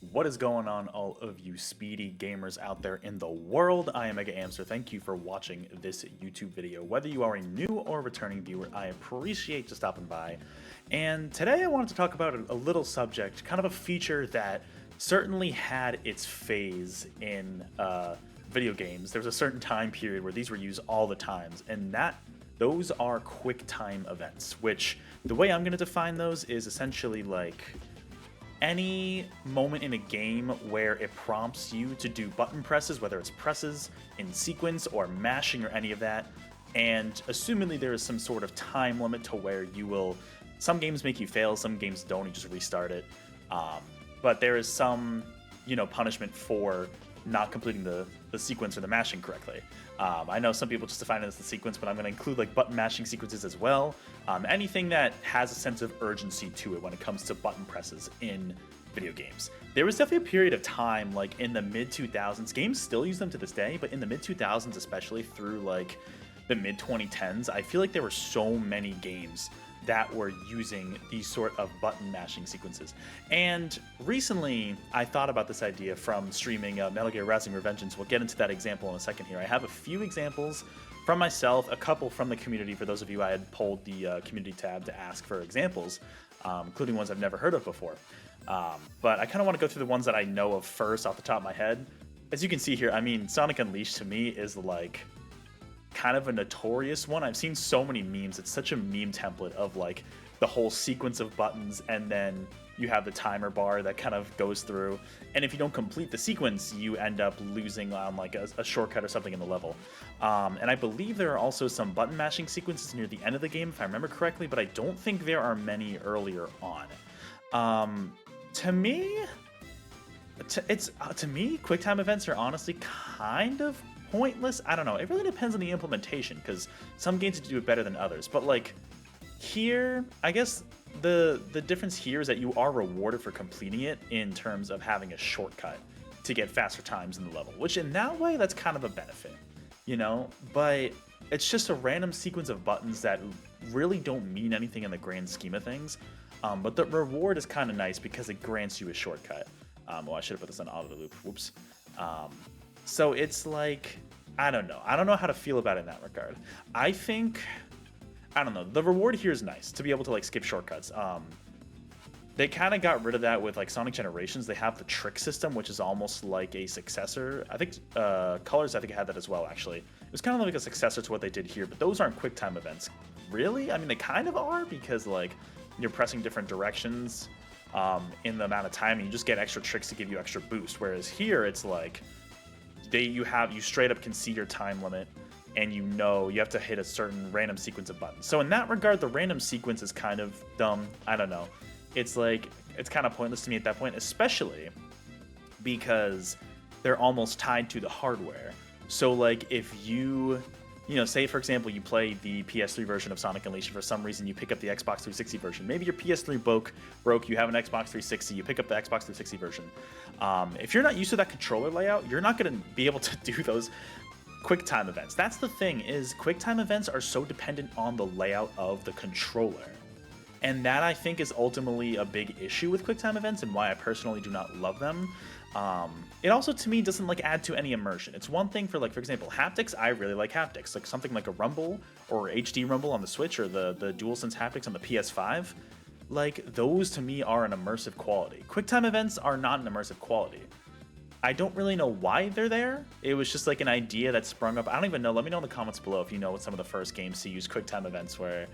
What is going on, all of you speedy gamers out there in the world? I am Mega Amster. Thank you for watching this YouTube video. Whether you are a new or returning viewer, I appreciate you stopping by. And today I wanted to talk about a little subject, kind of a feature that certainly had its phase in video games. There was a certain time period where these were used all the times, and those are quick time events, which the way I'm going to define those is essentially like any moment in a game where it prompts you to do button presses, whether it's presses in sequence or mashing or any of that, and assumingly there is some sort of time limit to where you will. Some games make you fail, some games don't. You just restart it, but there is some, punishment for not completing the sequence or the mashing correctly. I know some people just define it as the sequence, but I'm going to include like button mashing sequences as well. Anything that has a sense of urgency to it when it comes to button presses in video games. There was definitely a period of time, like in the mid 2000s, games still use them to this day, but in the mid 2000s, especially through like the mid 2010s, I feel like there were so many games that were using these sort of button mashing sequences. And recently, I thought about this idea from streaming Metal Gear Rising: Revengeance. We'll get into that example in a second here. I have a few examples from myself, a couple from the community. For those of you, I had pulled the community tab to ask for examples, including ones I've never heard of before. But I kind of want to go through the ones that I know of first off the top of my head. As you can see here, I mean, Sonic Unleashed to me is like kind of a notorious one. I've seen so many memes. It's such a meme template of like the whole sequence of buttons, and then you have the timer bar that kind of goes through. And if you don't complete the sequence, you end up losing on like a shortcut or something in the level. And I believe there are also some button mashing sequences near the end of the game, if I remember correctly, but I don't think there are many earlier on. To me, QuickTime events are honestly kind of pointless. I don't know. It really depends on the implementation, because some games do it better than others. But like here, I guess the difference here is that you are rewarded for completing it in terms of having a shortcut to get faster times in the level, which in that way, that's kind of a benefit, But it's just a random sequence of buttons that really don't mean anything in the grand scheme of things. But the reward is kind of nice because it grants you a shortcut. I should have put this on auto loop. Whoops. So it's like, I don't know. I don't know how to feel about it in that regard. I don't know. The reward here is nice to be able to like skip shortcuts. They kind of got rid of that with like Sonic Generations. They have the trick system, which is almost like a successor. I think Colors, I think, had that as well, actually. It was kind of like a successor to what they did here, but those aren't QuickTime events. Really? I mean, they kind of are, because like you're pressing different directions in the amount of time, and you just get extra tricks to give you extra boost. Whereas here, it's like you straight up can see your time limit, and you have to hit a certain random sequence of buttons. So in that regard, the random sequence is kind of dumb. I don't know. It's like, it's kind of pointless to me at that point, especially because they're almost tied to the hardware. So like if say for example you play the PS3 version of Sonic Unleashed, for some reason you pick up the Xbox 360 version. Maybe your PS3 broke, you have an Xbox 360, you pick up the Xbox 360 version. If you're not used to that controller layout, you're not going to be able to do those QuickTime events. That's the thing, is QuickTime events are so dependent on the layout of the controller. And that, I think, is ultimately a big issue with QuickTime events, and why I personally do not love them. It also, to me, doesn't like add to any immersion. It's one thing for, like, for example, haptics. I really like haptics, like something like a Rumble or HD Rumble on the Switch, or the DualSense haptics on the PS5. Like, those to me are an immersive quality. QuickTime events are not an immersive quality. I don't really know why they're there. It was just like an idea that sprung up. I don't even know. Let me know in the comments below if you know what some of the first games to use QuickTime events were.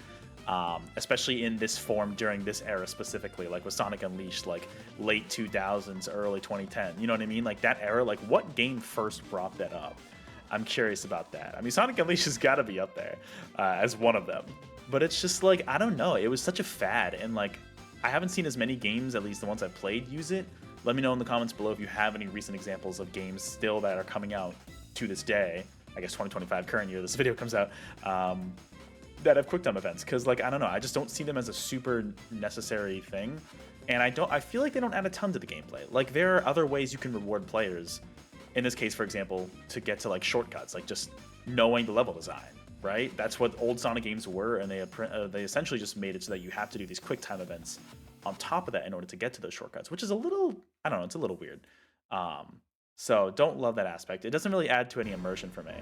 Especially in this form during this era specifically, like with Sonic Unleashed, like late 2000s, early 2010. You know what I mean? Like that era, like what game first brought that up? I'm curious about that. I mean, Sonic Unleashed has got to be up there as one of them. But it's just like, I don't know. It was such a fad, and like I haven't seen as many games, at least the ones I've played, use it. Let me know in the comments below if you have any recent examples of games still that are coming out to this day. I guess 2025, current year this video comes out, that have QuickTime events. Because like, I don't know, I just don't see them as a super necessary thing. And I feel like they don't add a ton to the gameplay. Like, there are other ways you can reward players. In this case, for example, to get to like shortcuts, like just knowing the level design, right? That's what old Sonic games were, and they essentially just made it so that you have to do these QuickTime events on top of that in order to get to those shortcuts, which is a little, I don't know, it's a little weird. So don't love that aspect. It doesn't really add to any immersion for me.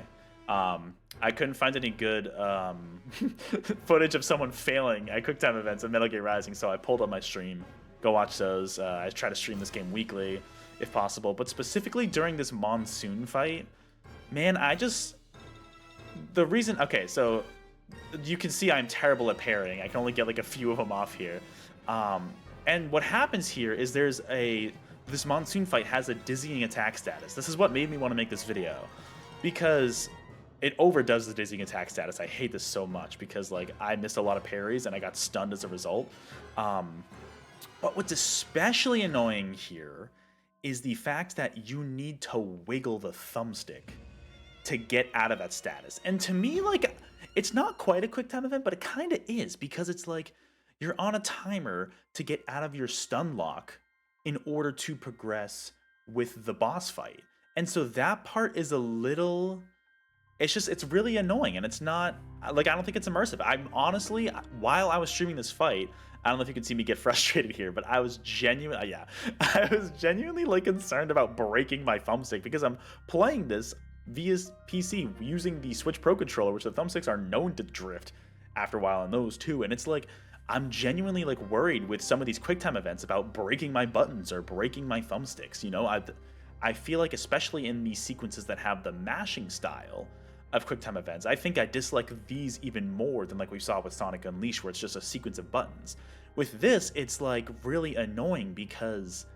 I couldn't find any good footage of someone failing at QuickTime events in Metal Gear Rising, so I pulled up my stream. Go watch those. I try to stream this game weekly, if possible. But specifically during this monsoon fight, man, the reason... Okay, so you can see I'm terrible at parrying. I can only get like a few of them off here. And what happens here is this monsoon fight has a dizzying attack status. This is what made me want to make this video, because it overdoes the dizzying attack status. I hate this so much because like I missed a lot of parries and I got stunned as a result. But what's especially annoying here is the fact that you need to wiggle the thumbstick to get out of that status. And to me, like, it's not quite a quick time event, but it kind of is, because it's like you're on a timer to get out of your stun lock in order to progress with the boss fight. And so that part is a little... It's really annoying, and it's not... Like, I don't think it's immersive. I'm honestly, while I was streaming this fight, I don't know if you can see me get frustrated here, but I was genuinely like concerned about breaking my thumbstick, because I'm playing this via PC using the Switch Pro controller, which the thumbsticks are known to drift after a while on those too. And it's like, I'm genuinely like worried with some of these QuickTime events about breaking my buttons or breaking my thumbsticks. You know, I feel like, especially in these sequences that have the mashing style of QuickTime events, I think I dislike these even more than like we saw with Sonic Unleashed, where it's just a sequence of buttons. With this, it's like really annoying because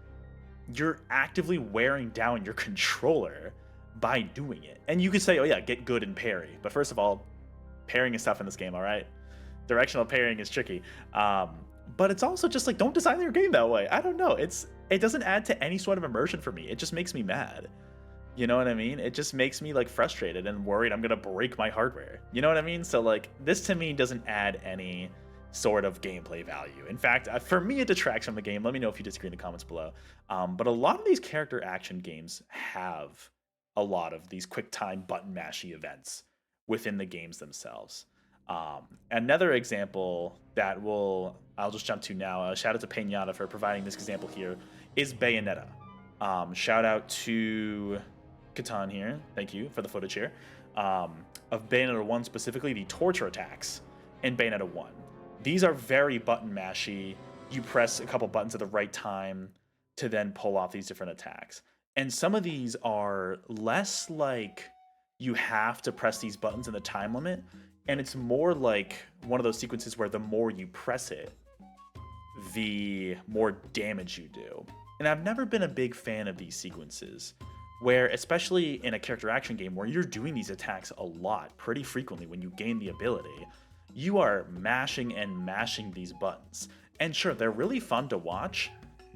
you're actively wearing down your controller by doing it. And you could say, oh yeah, get good in parry. But first of all, parrying is tough in this game, all right? Directional parrying is tricky. But it's also just like, don't design your game that way. I don't know. It doesn't add to any sort of immersion for me. It just makes me mad. You know what I mean? It just makes me like frustrated and worried I'm gonna break my hardware. You know what I mean? So like, this to me doesn't add any sort of gameplay value. In fact, for me, it detracts from the game. Let me know if you disagree in the comments below. But a lot of these character action games have a lot of these quick time button mashy events within the games themselves. Another example that I'll just jump to now, shout out to Painata for providing this example here, is Bayonetta. Shout out to Catan here, thank you for the footage here, of Bayonetta 1, specifically the torture attacks in Bayonetta 1. These are very button mashy. You press a couple buttons at the right time to then pull off these different attacks. And some of these are less like you have to press these buttons in the time limit, and it's more like one of those sequences where the more you press it, the more damage you do. And I've never been a big fan of these sequences, where, especially in a character action game where you're doing these attacks a lot, pretty frequently when you gain the ability, you are mashing and mashing these buttons. And sure, they're really fun to watch,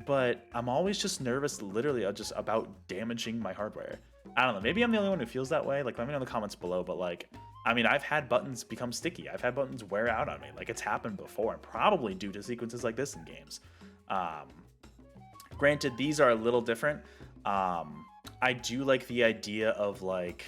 but I'm always just nervous, literally, just about damaging my hardware. I don't know, maybe I'm the only one who feels that way. Like, let me know in the comments below, but like, I mean, I've had buttons become sticky. I've had buttons wear out on me. Like, it's happened before, and probably due to sequences like this in games. Granted, these are a little different. I do like the idea of like,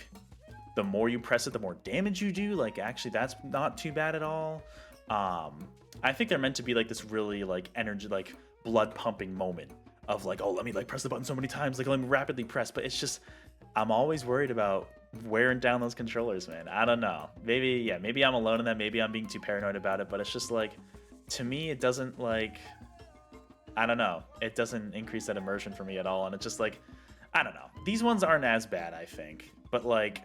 the more you press it, the more damage you do. Like, actually, that's not too bad at all. I think they're meant to be like this really like energy, like blood pumping moment of like, oh, let me like press the button so many times, like let me rapidly press. But it's just, I'm always worried about wearing down those controllers, man. I don't know. Maybe I'm alone in that. Maybe I'm being too paranoid about it. But it's just like, to me, it doesn't like, I don't know. It doesn't increase that immersion for me at all. And it's just like, I don't know. These ones aren't as bad, I think. But like,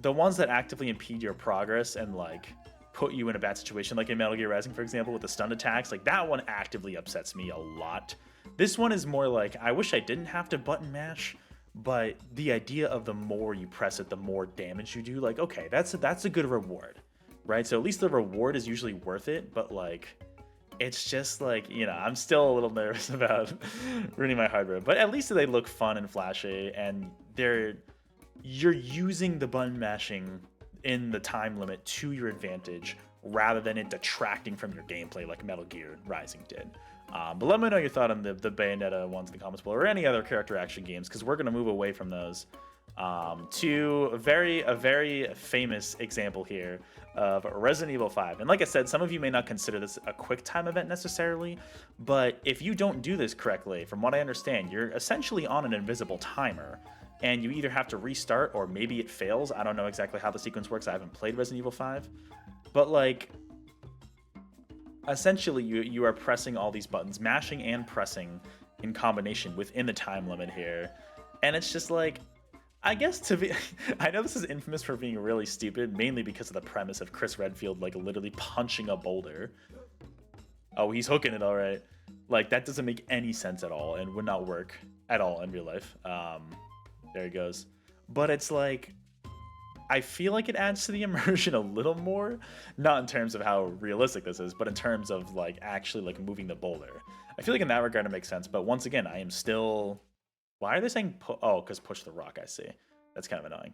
the ones that actively impede your progress and like put you in a bad situation, like in Metal Gear Rising, for example, with the stun attacks, like that one actively upsets me a lot. This one is more like, I wish I didn't have to button mash, but the idea of the more you press it, the more damage you do, like, okay, that's a good reward, right? So at least the reward is usually worth it, but like, it's just like, you know, I'm still a little nervous about ruining my hardware, but at least they look fun and flashy, and you're using the button mashing in the time limit to your advantage rather than it detracting from your gameplay like Metal Gear Rising did. But let me know your thought on the Bayonetta ones in the comments below, or any other character action games, because we're going to move away from those To a very famous example here of Resident Evil 5. And like I said, some of you may not consider this a quick time event necessarily, but if you don't do this correctly, from what I understand, you're essentially on an invisible timer, and you either have to restart or maybe it fails. I don't know exactly how the sequence works. I haven't played Resident Evil 5, but like essentially you are pressing all these buttons, mashing and pressing in combination within the time limit here. And it's just like, I guess to be, I know this is infamous for being really stupid, mainly because of the premise of Chris Redfield like literally punching a boulder. Oh, he's hooking it all right. Like that doesn't make any sense at all and would not work at all in real life. There he goes. But it's like, I feel like it adds to the immersion a little more, not in terms of how realistic this is, but in terms of like actually like moving the boulder. I feel like in that regard it makes sense, but once again, I am still. Why are they saying oh, because push the rock, I see. That's kind of annoying.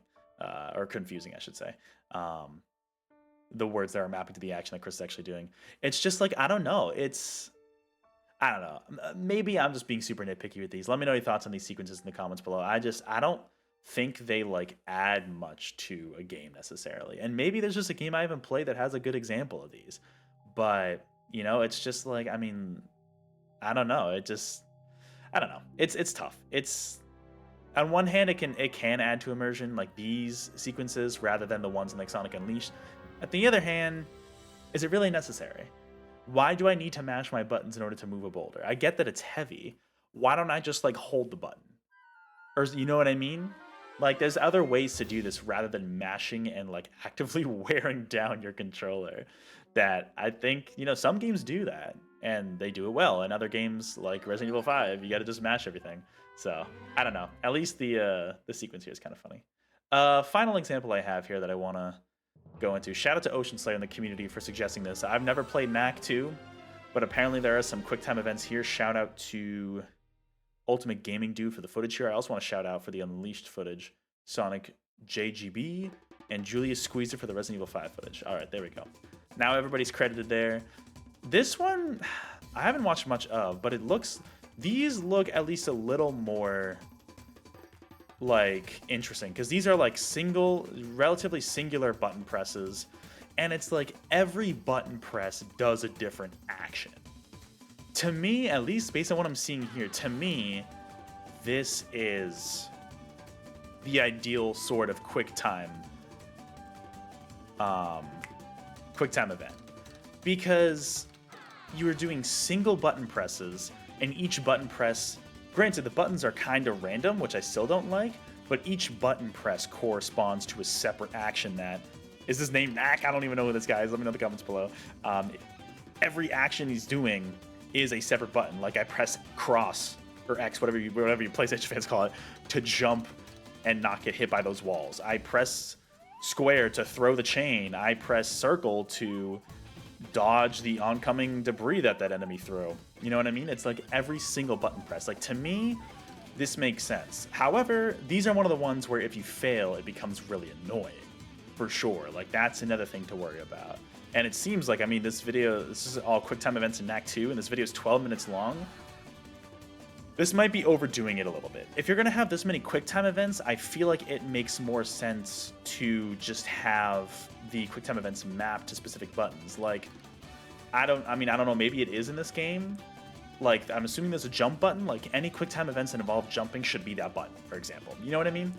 Or confusing, I should say. The words that are mapping to the action that Chris is actually doing. It's just like, I don't know. I don't know. Maybe I'm just being super nitpicky with these. Let me know your thoughts on these sequences in the comments below. I don't think they like add much to a game necessarily. And maybe there's just a game I haven't played that has a good example of these. But, you know, it's just like, I mean, I don't know. I don't know. It's tough. It's on one hand it can add to immersion like these sequences rather than the ones in like Sonic Unleashed. At the other hand, is it really necessary? Why do I need to mash my buttons in order to move a boulder? I get that it's heavy. Why don't I just like hold the button? Or you know what I mean? Like there's other ways to do this rather than mashing and like actively wearing down your controller. That I think, you know, some games do that. And they do it well. And other games like Resident Evil 5, you got to just mash everything. So I don't know. At least the sequence here is kind of funny. Final example I have here that I want to go into. Shout out to Ocean Slayer in the community for suggesting this. I've never played Knack 2, but apparently there are some quick time events here. Shout out to Ultimate Gaming Dude for the footage here. I also want to shout out for the Unleashed footage, Sonic JGB, and Julius Squeezer for the Resident Evil 5 footage. All right, there we go. Now everybody's credited there. This one, I haven't watched much of, but these look at least a little more like interesting because these are like relatively singular button presses, and it's like every button press does a different action. To me, at least based on what I'm seeing here, to me, this is the ideal sort of quick time event because you are doing single button presses, and each button press, granted the buttons are kind of random, which I still don't like, but each button press corresponds to a separate action that, is his name Knack? I don't even know who this guy is, let me know in the comments below. Every action he's doing is a separate button, like I press cross, or X, whatever you PlayStation fans call it, to jump and not get hit by those walls. I press square to throw the chain, I press circle to dodge the oncoming debris that enemy threw. You know what I mean? It's like every single button press. Like to me, this makes sense. However, these are one of the ones where if you fail, it becomes really annoying, for sure. Like that's another thing to worry about. And it seems like, I mean, this is all quick time events in Knack 2, and this video is 12 minutes long. This might be overdoing it a little bit. If you're gonna have this many quick time events, I feel like it makes more sense to just have the quick time events mapped to specific buttons. Like, I don't know, maybe it is in this game. Like, I'm assuming there's a jump button. Like, any quick time events that involve jumping should be that button, for example. You know what I mean?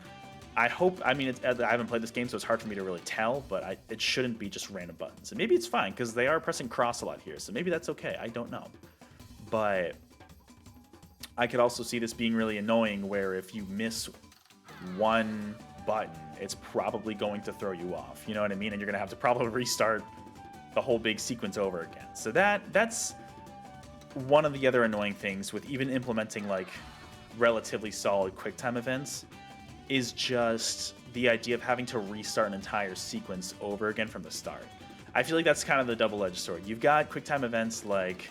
I haven't played this game, so it's hard for me to really tell, but it shouldn't be just random buttons. And maybe it's fine, because they are pressing cross a lot here, so maybe that's okay. I don't know. But I could also see this being really annoying, where if you miss one button, it's probably going to throw you off. You know what I mean? And you're going to have to probably restart the whole big sequence over again. So that's one of the other annoying things with even implementing like relatively solid QuickTime events, is just the idea of having to restart an entire sequence over again from the start. I feel like that's kind of the double-edged sword. You've got QuickTime events like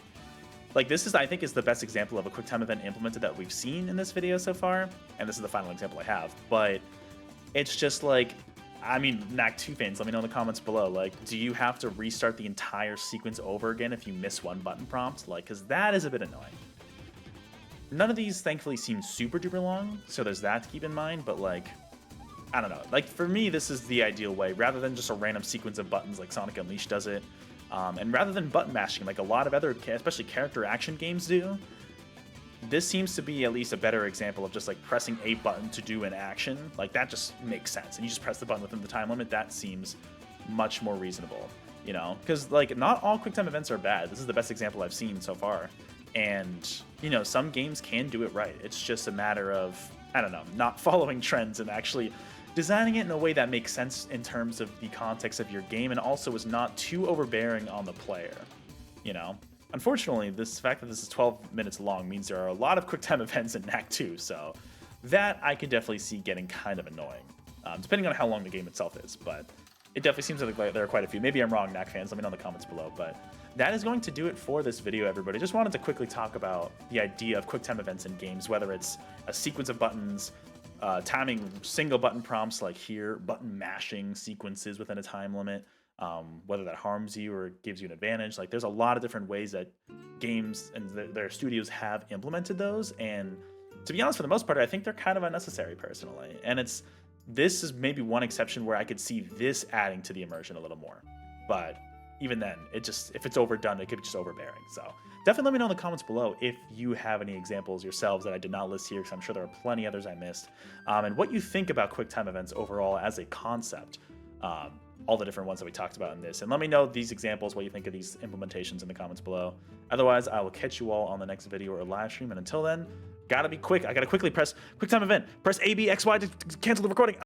this is, I think, is the best example of a QuickTime event implemented that we've seen in this video so far, and this is the final example I have. But it's just like, I mean, Knack 2 fans, let me know in the comments below. Like, do you have to restart the entire sequence over again if you miss one button prompt? Like, because that is a bit annoying. None of these, thankfully, seem super duper long, so there's that to keep in mind. But like, I don't know. Like, for me, this is the ideal way, rather than just a random sequence of buttons like Sonic Unleashed does it. And rather than button mashing like a lot of other, especially character action games do, this seems to be at least a better example of just like pressing a button to do an action. Like, that just makes sense. And you just press the button within the time limit. That seems much more reasonable, you know? Because, like, not all QuickTime events are bad. This is the best example I've seen so far. And, you know, some games can do it right. It's just a matter of, I don't know, not following trends and actually designing it in a way that makes sense in terms of the context of your game and also is not too overbearing on the player, you know? Unfortunately, this fact that this is 12 minutes long means there are a lot of QuickTime events in Knack 2, so that I could definitely see getting kind of annoying, depending on how long the game itself is, but it definitely seems like there are quite a few. Maybe I'm wrong, Knack fans, let me know in the comments below, but that is going to do it for this video, everybody. Just wanted to quickly talk about the idea of QuickTime events in games, whether it's a sequence of buttons, timing single button prompts like here, button mashing sequences within a time limit, whether that harms you or gives you an advantage. Like, there's a lot of different ways that games and their studios have implemented those, and to be honest, for the most part, I think they're kind of unnecessary personally. And this is maybe one exception where I could see this adding to the immersion a little more, but even then, if it's overdone, it could be just overbearing. So definitely let me know in the comments below if you have any examples yourselves that I did not list here, because I'm sure there are plenty others I missed, and what you think about QuickTime events overall as a concept, all the different ones that we talked about in this. And let me know these examples, what you think of these implementations in the comments below. Otherwise, I will catch you all on the next video or live stream, and until then, gotta be quick. I gotta quickly press QuickTime event, press A, B, X, Y to cancel the recording.